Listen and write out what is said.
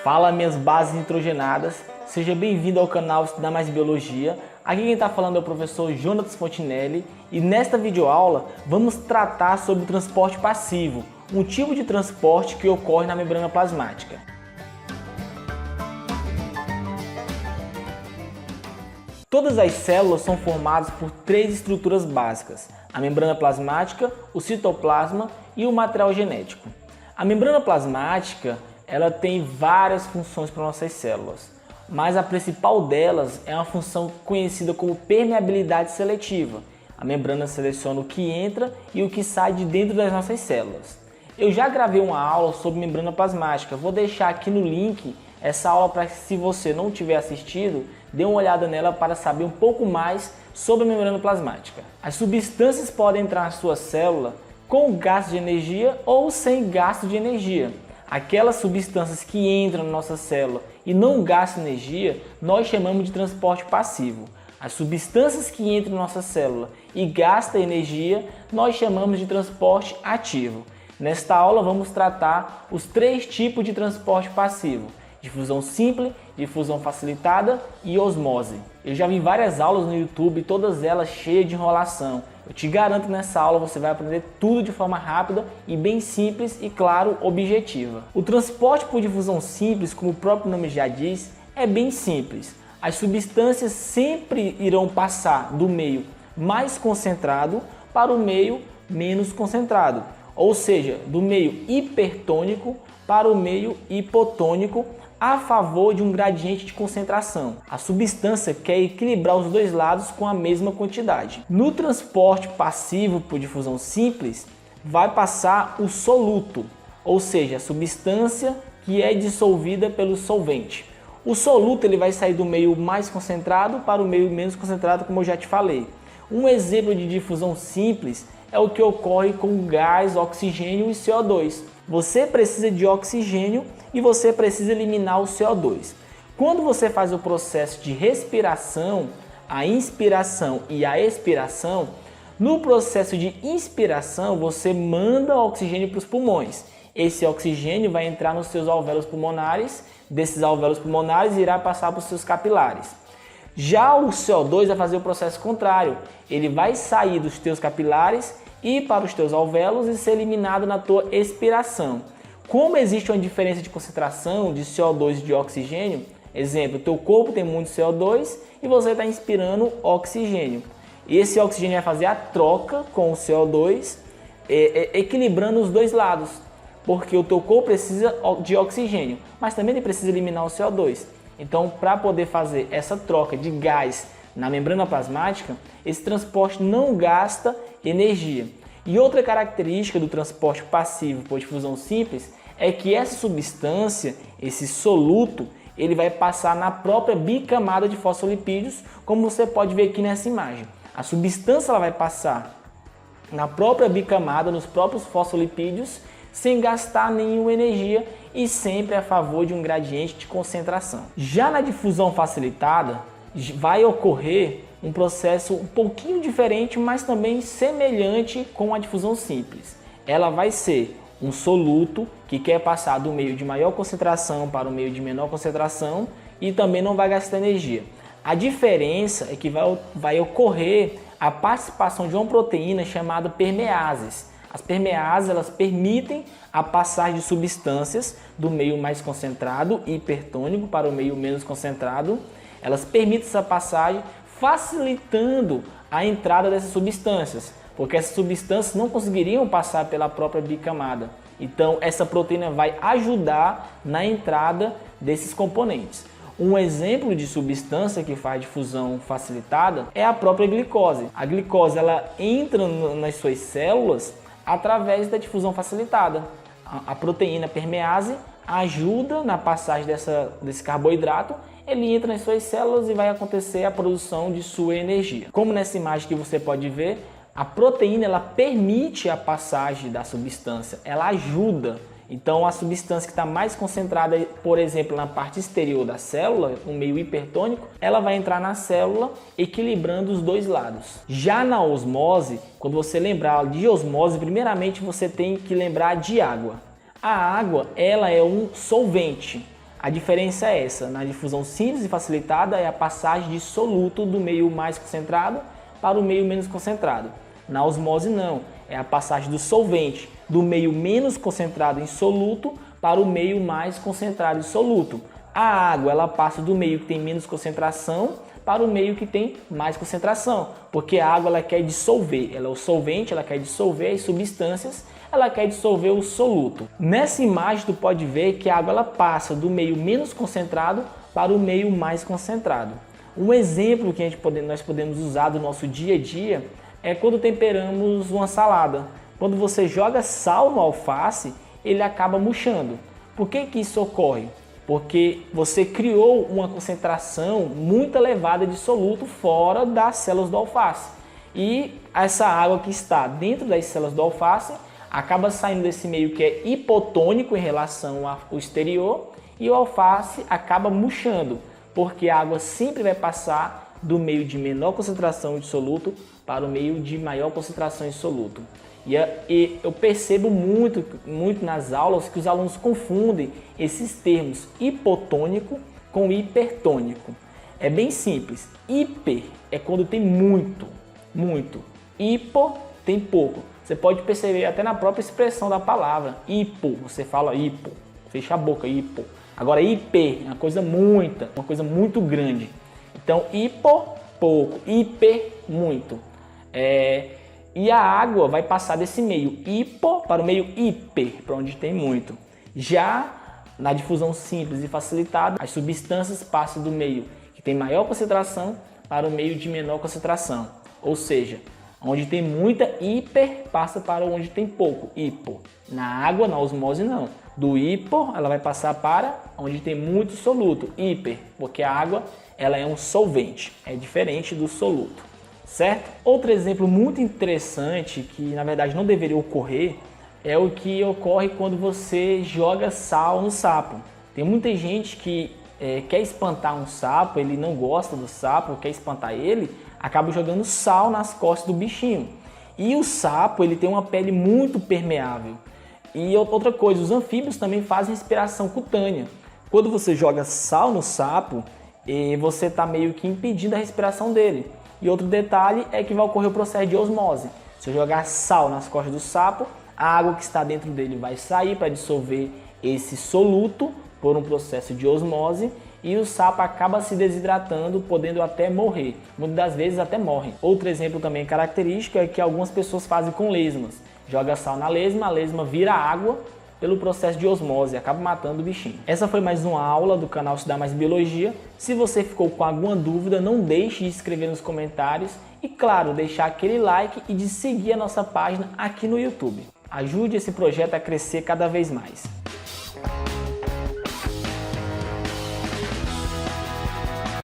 Fala, minhas bases nitrogenadas, seja bem-vindo ao canal Estudar Mais Biologia. Aqui quem está falando é o professor Jonatas Fontinelli e nesta videoaula vamos tratar sobre o transporte passivo, um tipo de transporte que ocorre na membrana plasmática. Todas as células são formadas por três estruturas básicas: a membrana plasmática, o citoplasma e o material genético. A membrana plasmática ela tem várias funções para nossas células, mas a principal delas é uma função conhecida como permeabilidade seletiva. A membrana seleciona o que entra e o que sai de dentro das nossas células. Eu já gravei uma aula sobre membrana plasmática, vou deixar aqui no link essa aula para que, se você não tiver assistido, dê uma olhada nela para saber um pouco mais sobre a membrana plasmática. As substâncias podem entrar na sua célula com gasto de energia ou sem gasto de energia. Aquelas substâncias que entram na nossa célula e não gastam energia, nós chamamos de transporte passivo. As substâncias que entram na nossa célula e gastam energia, nós chamamos de transporte ativo. Nesta aula vamos tratar os três tipos de transporte passivo: difusão simples, difusão facilitada e osmose. Eu já vi várias aulas no YouTube, todas elas cheias de enrolação. Eu te garanto que nessa aula você vai aprender tudo de forma rápida e bem simples e, claro, objetiva. O transporte por difusão simples, como o próprio nome já diz, é bem simples. As substâncias sempre irão passar do meio mais concentrado para o meio menos concentrado, ou seja, do meio hipertônico para o meio hipotônico, a favor de um gradiente de concentração. A substância quer equilibrar os dois lados com a mesma quantidade. No transporte passivo por difusão simples, vai passar o soluto, ou seja, a substância que é dissolvida pelo solvente. O soluto ele vai sair do meio mais concentrado para o meio menos concentrado, como eu já te falei. Um exemplo de difusão simples é o que ocorre com o gás, oxigênio e CO2. Você precisa de oxigênio e você precisa eliminar o CO2. Quando você faz o processo de respiração, a inspiração e a expiração, no processo de inspiração você manda oxigênio para os pulmões. Esse oxigênio vai entrar nos seus alvéolos pulmonares, desses alvéolos pulmonares irá passar para os seus capilares. Já o CO2 vai fazer o processo contrário, ele vai sair dos teus capilares e para os teus alvéolos e ser eliminado na tua expiração. Como existe uma diferença de concentração de CO2 e de oxigênio, exemplo, o teu corpo tem muito CO2 e você está inspirando oxigênio. E esse oxigênio vai fazer a troca com o CO2, equilibrando os dois lados, porque o teu corpo precisa de oxigênio, mas também ele precisa eliminar o CO2. Então, para poder fazer essa troca de gás na membrana plasmática, esse transporte não gasta energia. E outra característica do transporte passivo por difusão simples é que essa substância, esse soluto, ele vai passar na própria bicamada de fosfolipídios, como você pode ver aqui nessa imagem. A substância ela vai passar na própria bicamada, nos próprios fosfolipídios, sem gastar nenhuma energia e sempre a favor de um gradiente de concentração. Já na difusão facilitada, vai ocorrer um processo um pouquinho diferente, mas também semelhante com a difusão simples. Ela vai ser um soluto que quer passar do meio de maior concentração para o meio de menor concentração e também não vai gastar energia. A diferença é que vai ocorrer a participação de uma proteína chamada permeases. As permeases elas permitem a passagem de substâncias do meio mais concentrado, hipertônico, para o meio menos concentrado. Elas permitem essa passagem, facilitando a entrada dessas substâncias, porque essas substâncias não conseguiriam passar pela própria bicamada. Então, essa proteína vai ajudar na entrada desses componentes. Um exemplo de substância que faz difusão facilitada é a própria glicose. A glicose ela entra nas suas células através da difusão facilitada. A proteína permease ajuda na passagem desse carboidrato, ele entra nas suas células e vai acontecer a produção de sua energia. Como nessa imagem que você pode ver, a proteína ela permite a passagem da substância, ela ajuda. Então a substância que está mais concentrada, por exemplo, na parte exterior da célula, no meio hipertônico, ela vai entrar na célula equilibrando os dois lados. Já na osmose, quando você lembrar de osmose, primeiramente você tem que lembrar de água. A água ela é um solvente. A diferença é essa: na difusão simples e facilitada é a passagem de soluto do meio mais concentrado para o meio menos concentrado. Na osmose não, é a passagem do solvente do meio menos concentrado em soluto para o meio mais concentrado em soluto. A água ela passa do meio que tem menos concentração para o meio que tem mais concentração, porque a água ela quer dissolver, ela é o solvente, ela quer dissolver as substâncias, ela quer dissolver o soluto. Nessa imagem tu pode ver que a água ela passa do meio menos concentrado para o meio mais concentrado. Um exemplo que nós podemos usar do nosso dia a dia é quando temperamos uma salada. Quando você joga sal no alface, ele acaba murchando. Por que isso ocorre? Porque você criou uma concentração muito elevada de soluto fora das células do alface. E essa água que está dentro das células do alface acaba saindo desse meio que é hipotônico em relação ao exterior e o alface acaba murchando, porque a água sempre vai passar do meio de menor concentração de soluto para o meio de maior concentração de soluto. E eu percebo muito nas aulas que os alunos confundem esses termos hipotônico com hipertônico. É bem simples. Hiper é quando tem muito. Hipo tem pouco. Você pode perceber até na própria expressão da palavra. Hipo, você fala hipo, fecha a boca, hipo. Agora hiper é uma coisa muito grande. Então hipo, pouco, hiper, muito. E a água vai passar desse meio hipo para o meio hiper, para onde tem muito. Já na difusão simples e facilitada, as substâncias passam do meio que tem maior concentração para o meio de menor concentração. Ou seja, onde tem muita hiper passa para onde tem pouco, hipo. Na água, na osmose não. Do hipo, ela vai passar para onde tem muito soluto, hiper, porque a água ela é um solvente, é diferente do soluto. Certo? Outro exemplo muito interessante, que na verdade não deveria ocorrer, é o que ocorre quando você joga sal no sapo. Tem muita gente que quer espantar um sapo, ele não gosta do sapo, quer espantar ele, acaba jogando sal nas costas do bichinho. E o sapo ele tem uma pele muito permeável. E outra coisa, os anfíbios também fazem respiração cutânea. Quando você joga sal no sapo, você está meio que impedindo a respiração dele. E outro detalhe é que vai ocorrer o processo de osmose. Se eu jogar sal nas costas do sapo, a água que está dentro dele vai sair para dissolver esse soluto por um processo de osmose e o sapo acaba se desidratando, podendo até morrer. Muitas das vezes até morre. Outro exemplo também característico é que algumas pessoas fazem com lesmas. Joga sal na lesma, a lesma vira água pelo processo de osmose, acaba matando o bichinho. Essa foi mais uma aula do canal Estudar Mais Biologia. Se você ficou com alguma dúvida, não deixe de escrever nos comentários e, claro, deixar aquele like e de seguir a nossa página aqui no YouTube. Ajude esse projeto a crescer cada vez mais.